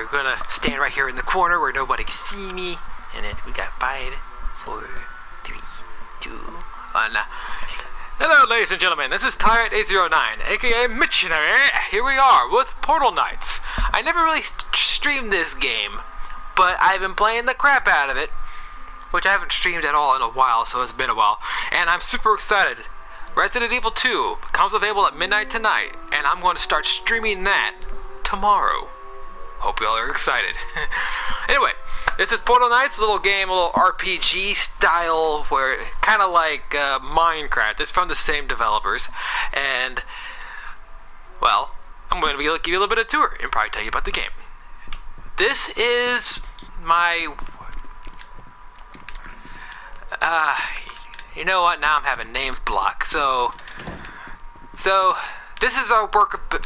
we're gonna stand right here in the corner where nobody can see me. And then we got 5, 4, 3, 2, 1. Hello, ladies and gentlemen. This is Tyrant809, aka Missionary. Here we are with Portal Knights. I never really streamed this game, but I've been playing the crap out of it, which I haven't streamed at all in a while, so it's been a while. And I'm super excited. Resident Evil 2 comes available at midnight tonight, and I'm going to start streaming that tomorrow. Hope y'all are excited. Anyway, this is Portal Knights, a little game, a little RPG style, where kind of like Minecraft. It's from the same developers, and well, I'm going to give you a little bit of a tour and probably tell you about the game. This is my you know what? Now I'm having names blocked. So this is our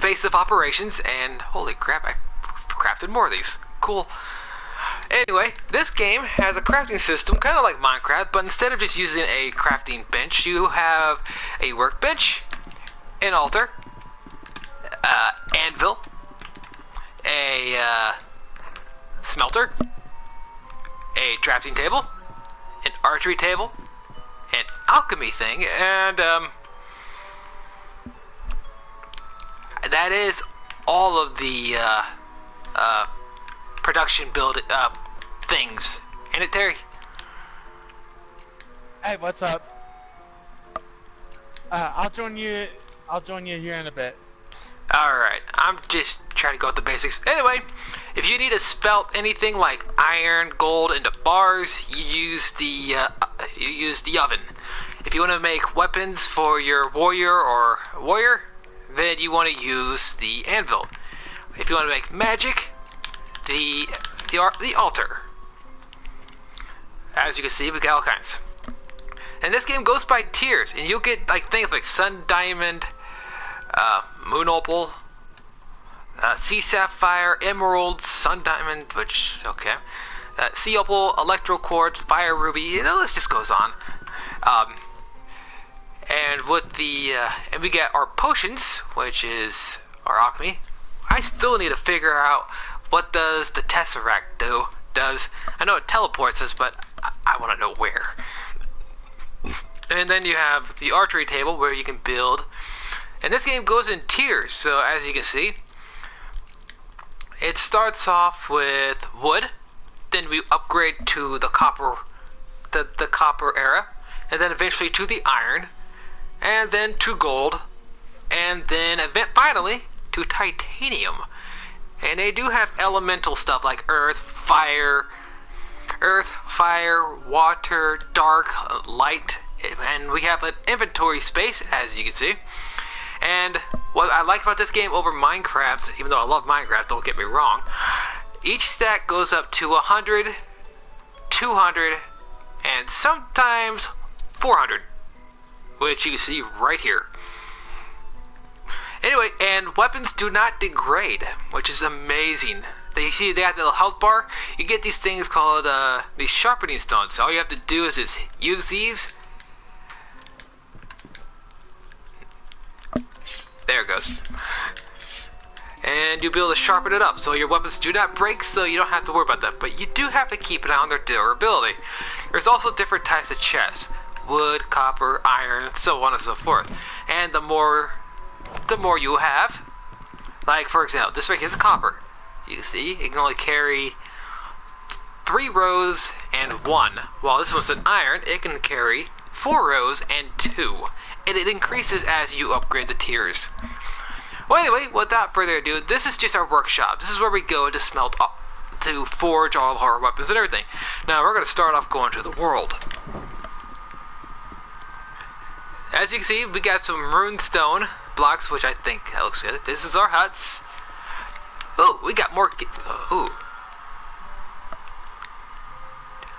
base of operations, and holy crap, I crafted more of these. Cool. Anyway, this game has a crafting system, kind of like Minecraft, but instead of just using a crafting bench, you have a workbench, an altar, anvil, a smelter, a drafting table, an archery table, an alchemy thing, and that is all of the production build things. Ain't it, Terry? Hey, what's up? I'll join you here in a bit. Alright, I'm just trying to go with the basics. Anyway, if you need to spelt anything like iron, gold into bars, you use the oven. If you want to make weapons for your warrior, then you want to use the anvil. If you want to make magic, the altar. As you can see, we got all kinds. And this game goes by tiers, and you'll get like things like Sun Diamond, Moon Opal, Sea Sapphire, Emerald, Sun Diamond, which, okay, Sea Opal, Electro Quartz, Fire Ruby, you know, this just goes on. And with the, and we get our potions, which is our alchemy. I still need to figure out what does the Tesseract does. I know it teleports us, but I want to know where. And then you have the archery table where you can build. And this game goes in tiers, so as you can see, it starts off with wood, then we upgrade to the copper, the copper era, and then eventually to the iron, and then to gold, and then finally to titanium. And they do have elemental stuff like earth, fire, water, dark, light, and we have an inventory space, as you can see. And what I like about this game over Minecraft, even though I love Minecraft, don't get me wrong, each stack goes up to 100, 200, and sometimes 400, which you can see right here. Anyway, and weapons do not degrade, which is amazing. You see they have the little health bar. You get these things called these sharpening stones. So all you have to do is just use these. There it goes. And you'll be able to sharpen it up so your weapons do not break, so you don't have to worry about that. But you do have to keep an eye on their durability. There's also different types of chests. Wood, copper, iron, so on and so forth. And the more you have, like for example, this right here is copper. You can see it can only carry 3 rows and 1, while this one's an iron, it can carry 4 rows and 2, and it increases as you upgrade the tiers. Well, anyway, without further ado, this is just our workshop. This is where we go to smelt up, to forge all of our weapons and everything. Now we're going to start off going to the world. As you can see, we got some runestone blocks, which I think that looks good. This is our huts. Oh, we got more. Ooh.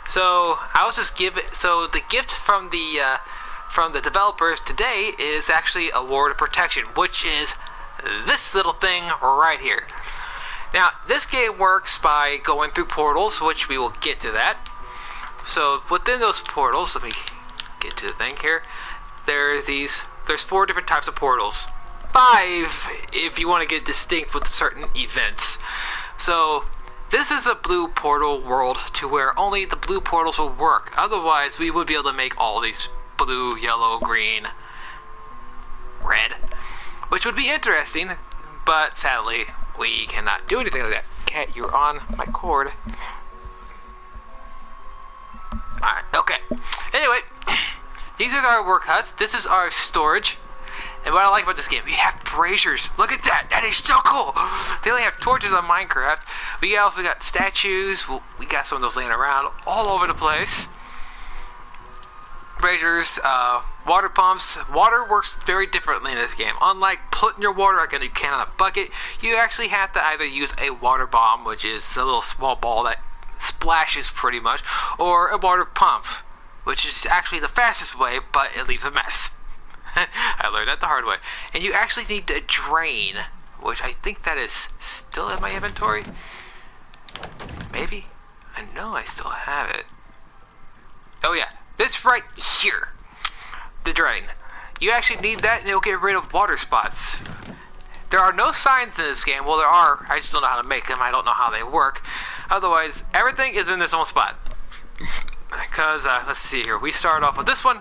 So I was just so the gift from the developers today is actually a ward of protection, which is this little thing right here. Now this game works by going through portals, which we will get to that. So within those portals, let me get to the thing here. There's 4 different types of portals. 5 if you want to get distinct with certain events. So This is a blue portal world to where only the blue portals will work. Otherwise, we would be able to make all these blue, yellow, green, red, which would be interesting, but sadly, we cannot do anything like that. Cat, you're on my cord. Alright, okay. Anyway, these are our work huts. This is our storage. And what I like about this game, we have braziers. Look at that. That is so cool. They only have torches on Minecraft. We also got statues. We got some of those laying around all over the place. Braziers, water pumps. Water works very differently in this game. Unlike putting your water like you can on a bucket, you actually have to either use a water bomb, which is a little small ball that splashes pretty much, or a water pump, which is actually the fastest way, but it leaves a mess. I learned that the hard way. And you actually need a drain, which I think that is still in my inventory. Maybe? I know I still have it. Oh yeah, this right here. The drain. You actually need that and it'll get rid of water spots. There are no signs in this game. Well, there are. I just don't know how to make them. I don't know how they work. Otherwise, everything is in this one spot. Because, let's see here. We start off with this one.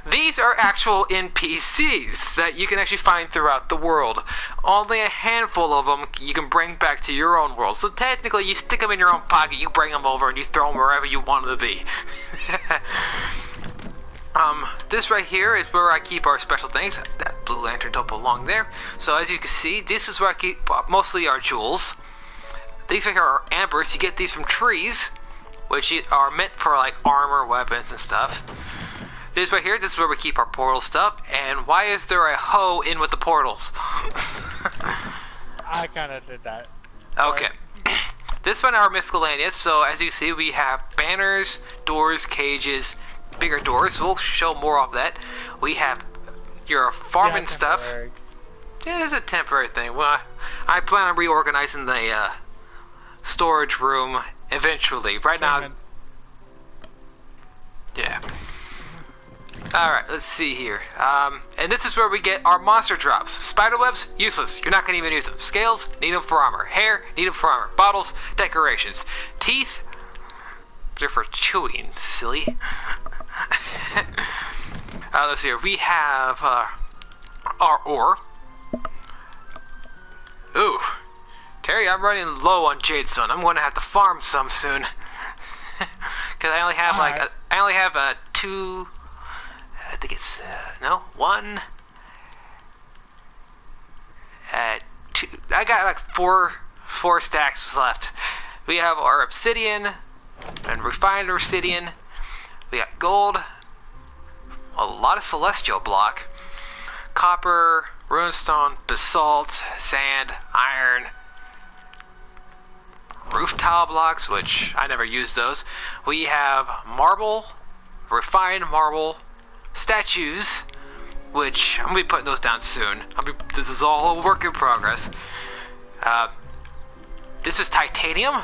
These are actual NPCs that you can actually find throughout the world. Only a handful of them you can bring back to your own world. So technically, you stick them in your own pocket, you bring them over, and you throw them wherever you want them to be. This right here is where I keep our special things. That blue lantern don't belong there. So as you can see, this is where I keep mostly our jewels. These right here are ambers. You get these from trees, which are meant for like armor, weapons, and stuff. This right here, this is where we keep our portal stuff. And why is there a hoe in with the portals? I kind of did that. Okay. This one are miscellaneous. So as you see, we have banners, doors, cages, bigger doors. We'll show more of that. We have your farming stuff. Yeah, it's a temporary thing. Well, I plan on reorganizing the storage room eventually. Right now. Yeah. Alright, let's see here. And this is where we get our monster drops. Spiderwebs, useless. You're not going to even use them. Scales, need them for armor. Hair, need them for armor. Bottles, decorations. Teeth, they're for chewing, silly. Let's see here. We have our ore. Ooh. Terry, I'm running low on jadestone. I'm going to have to farm some soon. Because I only have I only have two... I think it's, no, one, two, I got like four stacks left. We have our obsidian, and refined obsidian, we got gold, a lot of celestial block, copper, runestone, basalt, sand, iron, roof tile blocks, which I never use those. We have marble, refined marble, statues, which I'm gonna be putting those down soon. This is all a work in progress. This is titanium.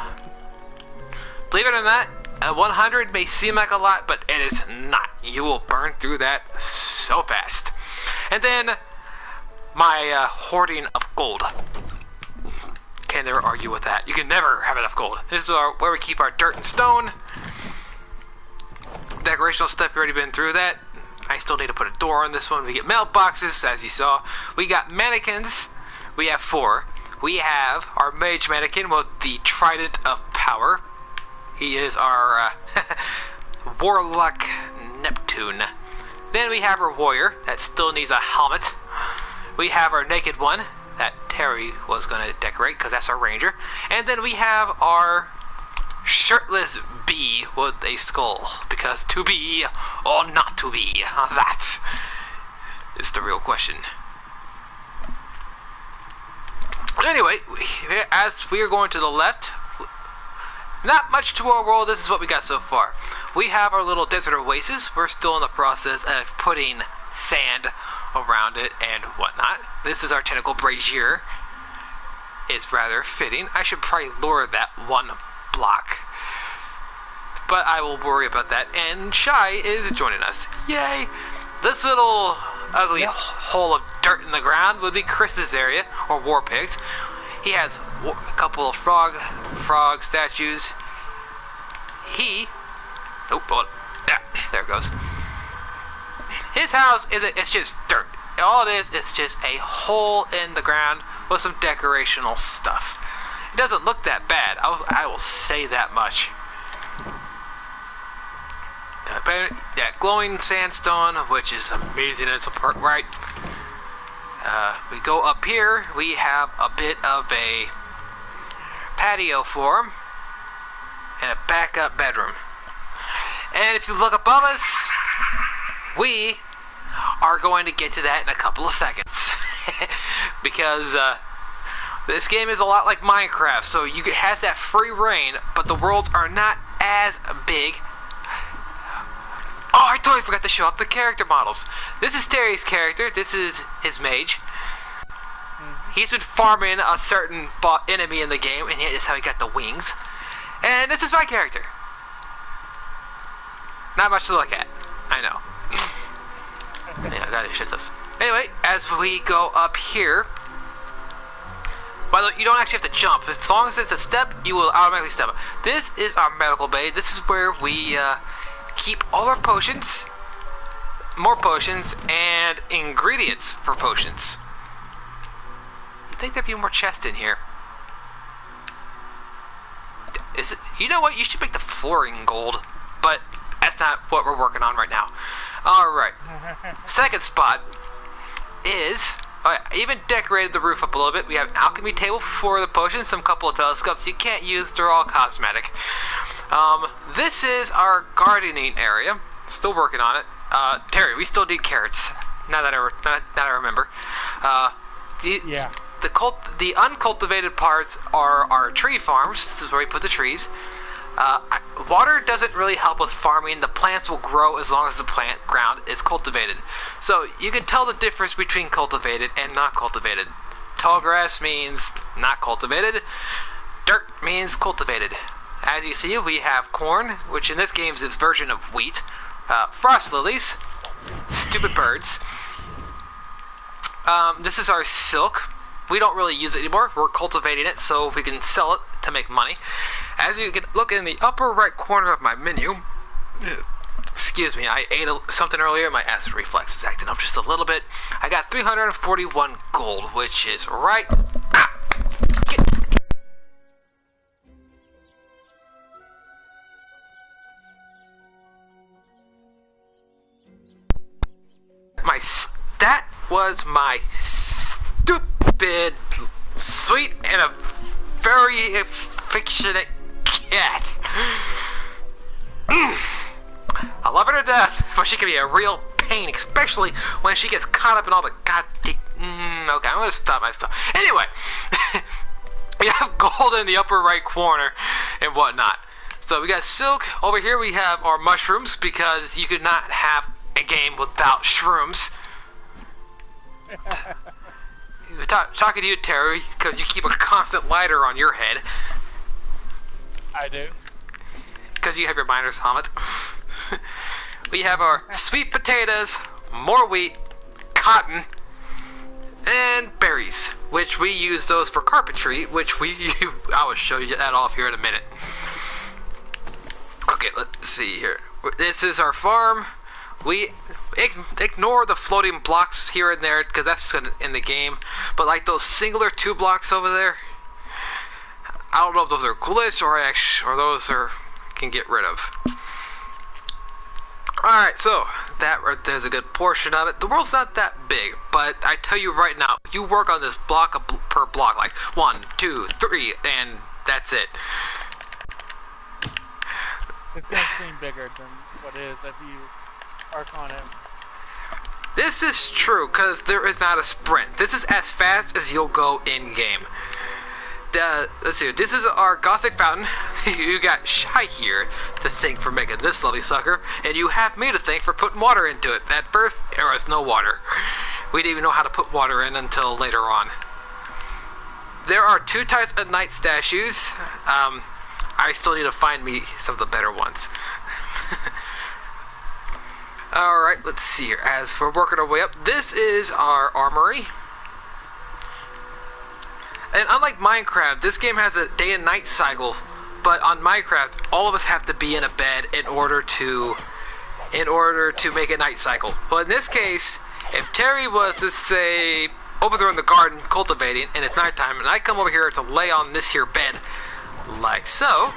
Believe it or not, 100 may seem like a lot, but it is not. You will burn through that so fast. And then my hoarding of gold. Can never argue with that. You can never have enough gold. This is where we keep our dirt and stone. Decorational stuff, we've already been through that. I still need to put a door on this one. We get mailboxes, as you saw. We got mannequins. We have 4. We have our mage mannequin with the trident of power. He is our warlock Neptune. Then we have our warrior that still needs a helmet. We have our naked one that Terry was going to decorate because that's our ranger. And then we have our shirtless bee with a skull, because to be or not to be, that is the real question. Anyway, as we are going to the left, not much to our world. This is what we got so far. We have our little desert oasis. We're still in the process of putting sand around it and whatnot. This is our tentacle brazier. It's rather fitting. I should probably lower that one block, but I will worry about that. And Shy is joining us. Yay! This little ugly hole of dirt in the ground would be Chris's area, or War Pigs. He has a couple of frog statues. Oh, hold on. Yeah, there it goes. His house it's just dirt. All it is just a hole in the ground with some decorational stuff. It doesn't look that bad. I will say that much. Yeah, glowing sandstone, which is amazing in its part, right? We go up here. We have a bit of a patio for him and a backup bedroom. And if you look above us, we are going to get to that in a couple of seconds. Because this game is a lot like Minecraft, so it has that free reign, but the worlds are not as big. Oh, I totally forgot to show up the character models. This is Terry's character. This is his mage. He's been farming a certain enemy in the game, and that's how he got the wings. And this is my character. Not much to look at. I know. Yeah, I gotta shit this. Anyway, as we go up here, by the way, you don't actually have to jump. As long as it's a step, you will automatically step up. This is our medical bay. This is where we keep all our potions, more potions, and ingredients for potions. You'd think there'd be more chests in here. Is it? You know what? You should make the flooring gold, but that's not what we're working on right now. Alright. Second spot is... I even decorated the roof up a little bit. We have an alchemy table for the potions, some couple of telescopes you can't use. They're all cosmetic. This is our gardening area. Still working on it. Terry, we still need carrots. Now that I remember. Yeah. The uncultivated parts are our tree farms. This is where we put the trees. Water doesn't really help with farming. The plants will grow as long as the plant ground is cultivated. So you can tell the difference between cultivated and not cultivated. Tall grass means not cultivated. Dirt means cultivated. As you see, we have corn, which in this game is its version of wheat. Frost lilies. Stupid birds. This is our silk. We don't really use it anymore. We're cultivating it so we can sell it to make money. As you can look in the upper right corner of my menu, excuse me, I ate something earlier. My acid reflex is acting up just a little bit. I got 341 gold, which is right. That was my stupid, sweet, and a very affectionate cat. I love her to death, but she can be a real pain, especially when she gets caught up in all the goddamn... okay, I'm gonna stop myself. Anyway, we have gold in the upper right corner and whatnot. So we got silk. Over here we have our mushrooms, because you could not have a game without shrooms. Talking to you, Terry, because you keep a constant lighter on your head. I do. Because you have your miner's helmet. We have our sweet potatoes, more wheat, cotton, and berries, which we use those for carpentry, which I will show you that off here in a minute. Okay, let's see here. This is our farm. We ignore the floating blocks here and there, because that's in the game. But like those singular 2 blocks over there, I don't know if those are glitched or those can get rid of. Alright, so that right there's a good portion of it. The world's not that big, but I tell you right now, you work on this block per block, like 1, 2, 3, and that's it. It's gonna seem bigger than what it is if you arc on it. This is true, because there is not a sprint. This is as fast as you'll go in-game. Let's see, this is our gothic fountain. You got Shy here to thank for making this lovely sucker, and you have me to thank for putting water into it. At first, there was no water. We didn't even know how to put water in until later on. There are 2 types of night statues. I still need to find me some of the better ones. Alright, let's see here. As we're working our way up, this is our armory. And unlike Minecraft, this game has a day and night cycle. But on Minecraft, all of us have to be in a bed in order to make a night cycle. But in this case, if Terry was, let's say, over there in the garden cultivating, and it's nighttime, and I come over here to lay on this here bed, like so,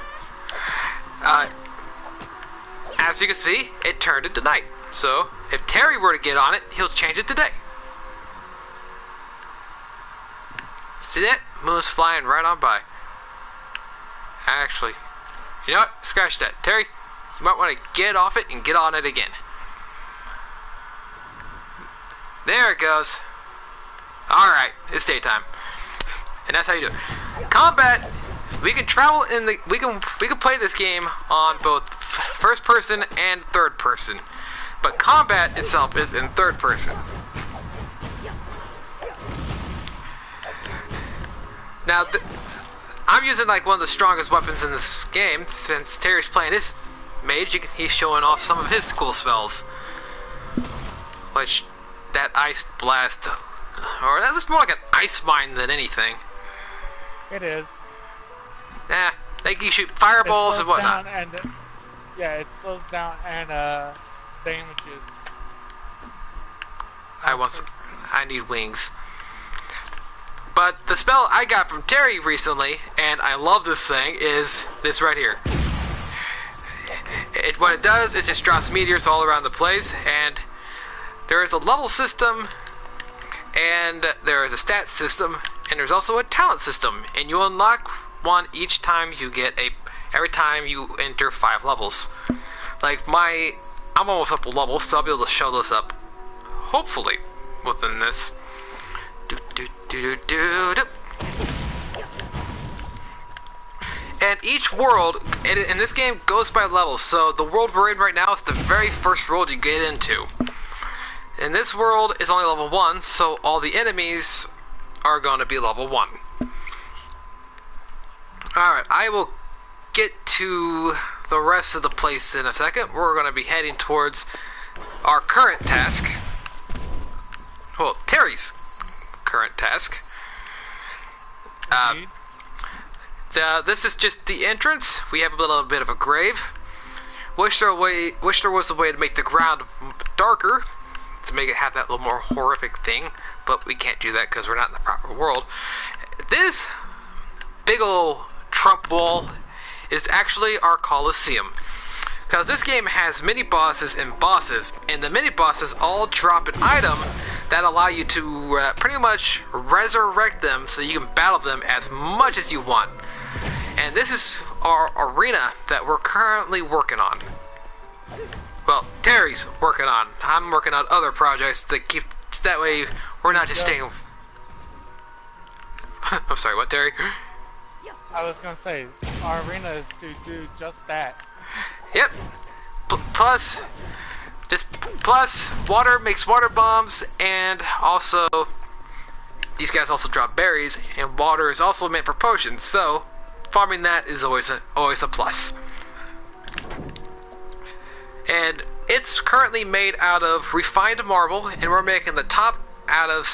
as you can see, it turned into night. So, if Terry were to get on it, he'll change it to day. See that? Moon's flying right on by. Actually, you know what? Scratch that. Terry, you might want to get off it and get on it again. There it goes. Alright, it's daytime. And that's how you do it. Combat, we can travel in the we can play this game on both first person and third person. But combat itself is in third person. Now I'm using like one of the strongest weapons in this game. Since Terry's playing his mage, he's showing off some of his cool spells. Which, that ice blast, or that's more like an ice mine than anything. It is. Yeah, like you shoot fireballs and whatnot. Yeah, it slows down and damages. I need wings. But the spell I got from Terry recently, and I love this thing, is this right here. What it does is just drops meteors all around the place, and there is a level system, and there is a stat system, and there's also a talent system, and you unlock one each time you every time you enter 5 levels. Like I'm almost up a level, so I'll be able to show this up, hopefully, within this. And each world in this game goes by levels. So the world we're in right now is the very first world you get into. And this world is only level 1, so all the enemies are going to be level 1. Alright, I will get to the rest of the place in a second. We're going to be heading towards our current task. Well, Terry's current task. This is just the entrance. We have a little bit of a grave. Wish there was a way to make the ground darker, to make it have that little more horrific thing, but we can't do that because we're not in the proper world. This big ol' Trump wall is actually our Coliseum. Because this game has mini bosses and bosses, and the mini bosses all drop an item that allow you to pretty much resurrect them so you can battle them as much as you want. And this is our arena that we're currently working on. Well, Terry's working on. I'm working on other projects that way we're not just staying. I'm sorry, what, Terry? I was gonna say, our arena is to do just that. Yep. Plus, water makes water bombs, and also these guys also drop berries, and water is also meant for potions. So farming that is always a plus. And it's currently made out of refined marble, and we're making the top out of,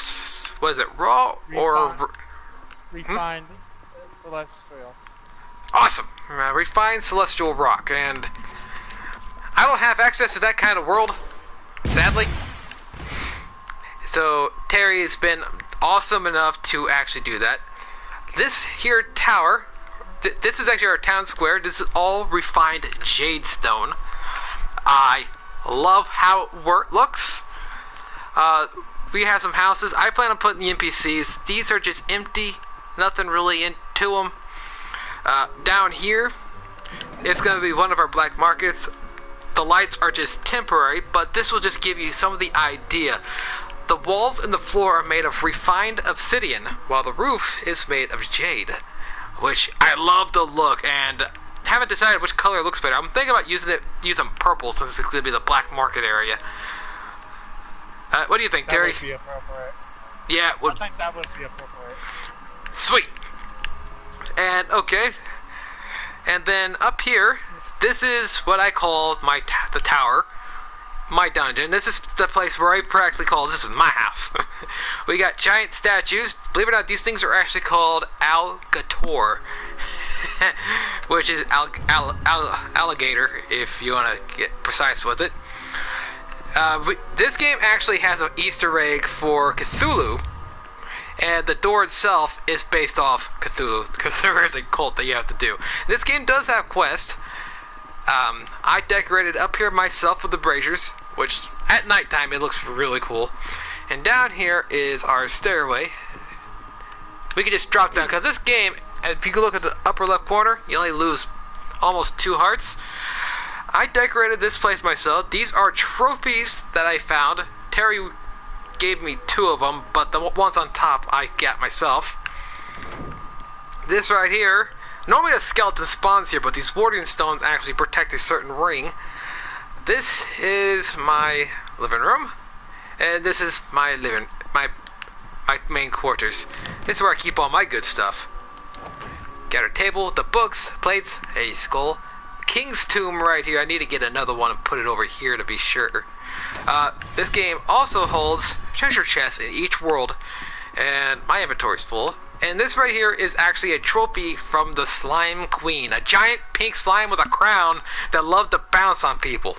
what is it, raw or refined celestial. Awesome. Refined celestial rock, and I don't have access to that kind of world, sadly. So Terry's been awesome enough to actually do that. This here tower, this is actually our town square. This is all refined jade stone. I love how it looks. We have some houses. I plan on putting the NPCs. These are just empty, nothing really into them. Down here, it's going to be one of our black markets. The lights are just temporary, but this will just give you some of the idea. The walls and the floor are made of refined obsidian, while the roof is made of jade, which I love the look, and haven't decided which color looks better. I'm thinking about using purple since it's going to be the black market area. What do you think, Terry? That would be appropriate. Yeah, I think that would be appropriate. Sweet. And okay, and then up here, this is what I call the tower. my dungeon. This is the place where I practically call this is my house. We got giant statues. Believe it or not, these things are actually called alligator, which is alligator if you want to get precise with it. This game actually has an Easter egg for Cthulhu, and the door itself is based off Cthulhu because there is a cult that you have to do. This game does have quests. I decorated up here myself with the braziers, which at nighttime it looks really cool. And down here is our stairway. We can just drop down because this game, if you can look at the upper left corner, you only lose almost 2 hearts. I decorated this place myself. These are trophies that I found. Terry gave me 2 of them, but the ones on top I got myself. This right here, normally a skeleton spawns here, but these warding stones actually protect a certain ring. This is my living room, and this is my main quarters. This is where I keep all my good stuff. Got a table, the books, plates, a skull, King's Tomb right here. I need to get another one and put it over here to be sure. This game also holds treasure chests in each world, and my inventory's full. And this right here is actually a trophy from the Slime Queen, a giant pink slime with a crown that loved to bounce on people.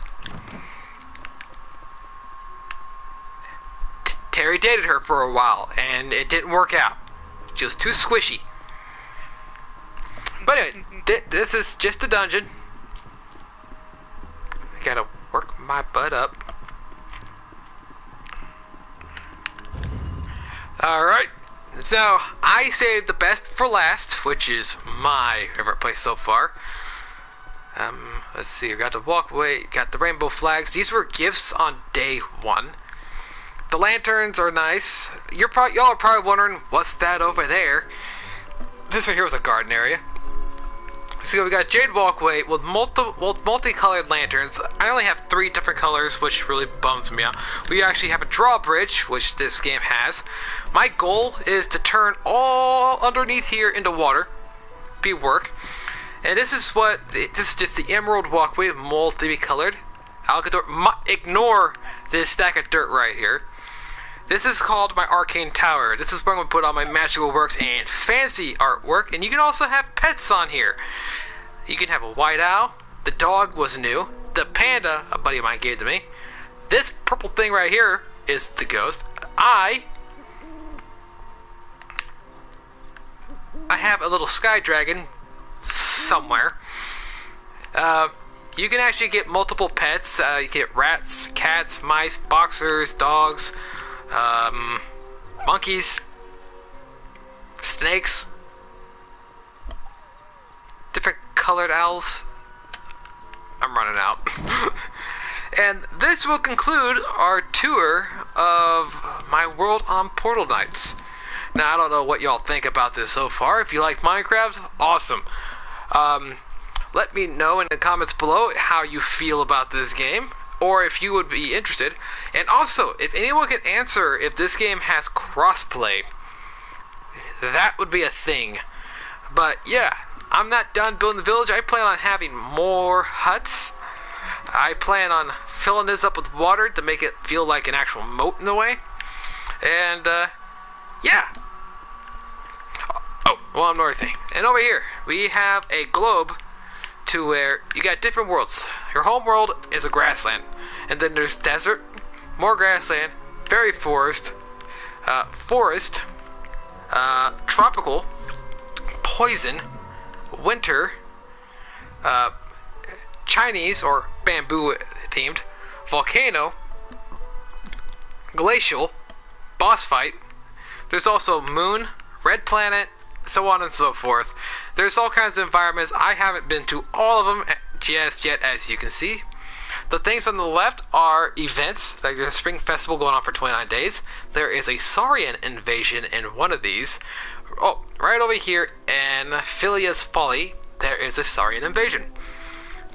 Terry dated her for a while, and it didn't work out. She was too squishy. But anyway, this is just a dungeon. I gotta work my butt up. Alright, so I saved the best for last, which is my favorite place so far. Let's see, we got the walkway, got the rainbow flags. These were gifts on day 1. The lanterns are nice. Y'all are probably wondering, what's that over there? This right here was a garden area. So we got Jade Walkway with multicolored lanterns. I only have 3 different colors, which really bums me out. We actually have a drawbridge, which this game has. My goal is to turn all underneath here into water. Be work. And this is just the Emerald Walkway, multicolored. Ignore this stack of dirt right here. This is called my Arcane Tower. This is where I'm going to put all my magical works and fancy artwork. And you can also have pets on here. You can have a white owl. The dog was new. The panda, a buddy of mine gave to me. This purple thing right here is the ghost. I have a little sky dragon somewhere. You can actually get multiple pets. You get rats, cats, mice, boxers, dogs, monkeys, snakes, different colored owls. I'm running out. And this will conclude our tour of my world on Portal Nights. Now, I don't know what y'all think about this so far. If you like Minecraft, awesome. Let me know in the comments below how you feel about this game, or if you would be interested. And also, if anyone can answer if this game has crossplay, that would be a thing. But yeah, I'm not done building the village. I plan on having more huts. I plan on filling this up with water to make it feel like an actual moat in a way. And yeah. Oh, one more thing. And over here, we have a globe to where you got different worlds. Your home world is a grassland, and then there's desert, more grassland, fairy forest, tropical, poison, winter, Chinese or bamboo themed, volcano, glacial, boss fight. There's also moon, red planet, so on and so forth. There's all kinds of environments. I haven't been to all of them just yet, as you can see. The things on the left are events, like the Spring Festival going on for 29 days. There is a Saurian invasion in one of these. Oh, right over here in Philia's Folly, there is a Saurian invasion.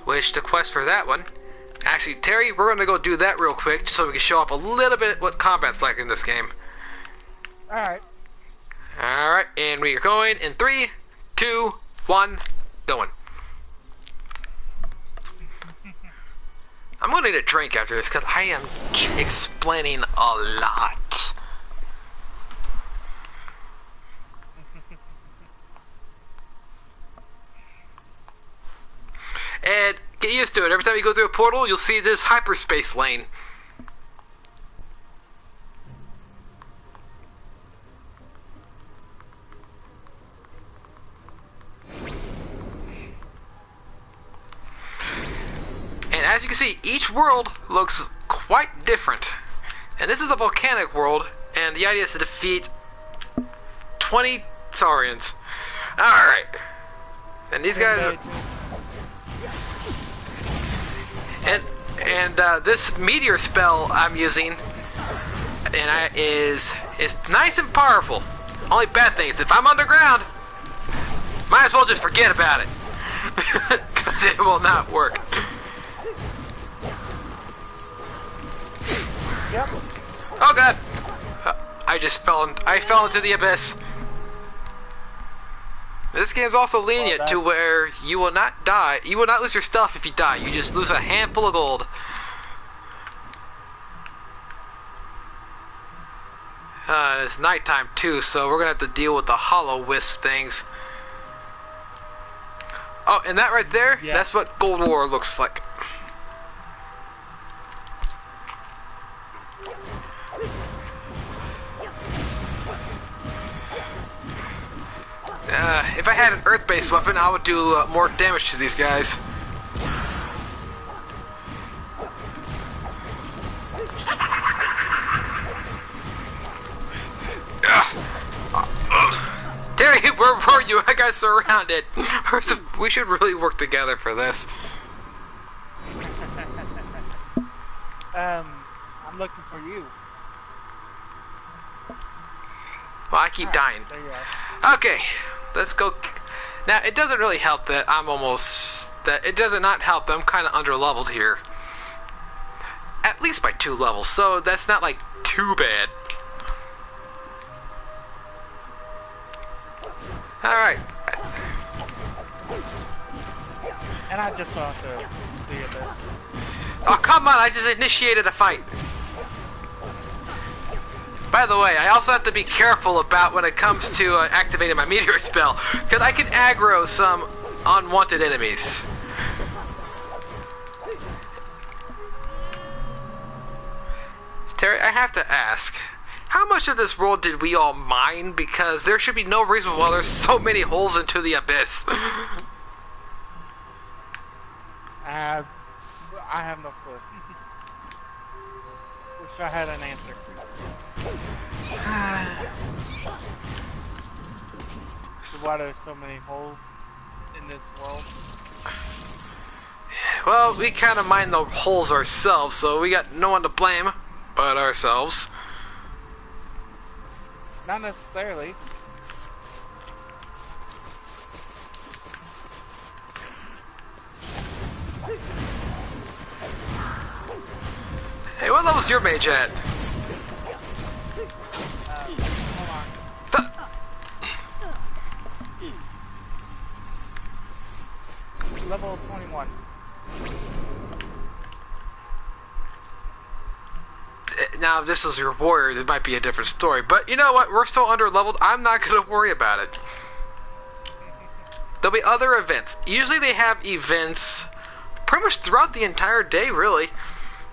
Which, the quest for that one... Actually, Terry, we're going to go do that real quick, so we can show up a little bit what combat's like in this game. Alright. Alright, and we are going in 3, 2, 1, going. I'm gonna need a drink after this because I am explaining a lot. And get used to it. Every time you go through a portal, you'll see this hyperspace lane. And as you can see, each world looks quite different. And this is a volcanic world, and the idea is to defeat 20 Saurians. Alright. And these guys are... And this meteor spell I'm using is nice and powerful. Only bad thing is if I'm underground, might as well just forget about it. Because it will not work. Yep. Oh god! I fell into the abyss. This game's also lenient to where you will not die. You will not lose your stuff if you die. You just lose a handful of gold. It's nighttime too, so we're gonna have to deal with the hollow wisp things. Oh, and that right there, yeah. That's what Gold War looks like. If I had an earth-based weapon, I would do more damage to these guys. Terry, where were you? I got surrounded. We should really work together for this. I'm looking for you. Well, I keep dying. There you are. Okay, let's go. Now, it doesn't really help that it does not help that I'm kind of under-leveled here. At least by 2 levels, so that's not, like, too bad. Alright. And I just saw the abyss. Oh, come on, I just initiated a fight. By the way, I also have to be careful about when it comes to activating my meteor spell, because I can aggro some unwanted enemies. Terry, I have to ask, how much of this world did we all mine? Because there should be no reason why there's so many holes into the abyss. I have no clue. Wish I had an answer. So why there's so many holes in this world? Well, we kind of mine the holes ourselves, so we got no one to blame but ourselves. Not necessarily. Hey, what level's your mage at? Hold on. Level 21. Now, if this is your warrior, it might be a different story. But you know what? We're so under-leveled, I'm not going to worry about it. There'll be other events. Usually they have events pretty much throughout the entire day, really.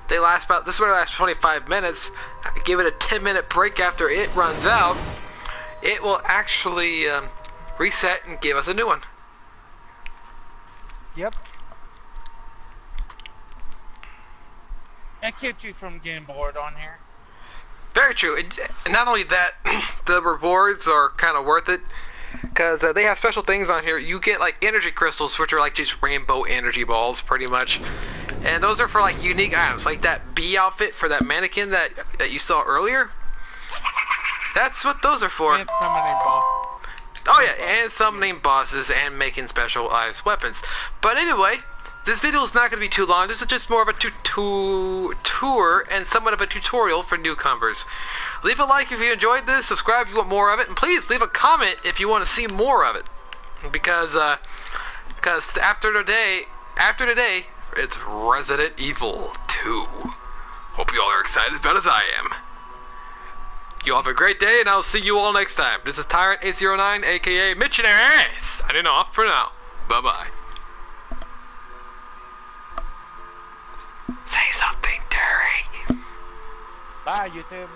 They last about, this one lasts 25 minutes. Give it a 10-minute break after it runs out. It will actually reset and give us a new one. Yep. It keeps you from getting bored on here. Very true. And not only that, the rewards are kind of worth it. Because they have special things on here. You get like energy crystals, which are like just rainbow energy balls, pretty much. And those are for like unique items, like that bee outfit for that mannequin that you saw earlier. That's what those are for. And summoning bosses. Oh yeah, and summoning bosses and making specialized weapons. But anyway, this video is not going to be too long. This is just more of a tour and somewhat of a tutorial for newcomers. Leave a like if you enjoyed this, subscribe if you want more of it, and please leave a comment if you want to see more of it. Because after today, It's Resident Evil 2. Hope you all are excited as bad as I am. You all have a great day, and I'll see you all next time. This is Tyrant809, aka Missionary, signing off for now. Bye-bye. Say something, Terry. Bye, YouTube.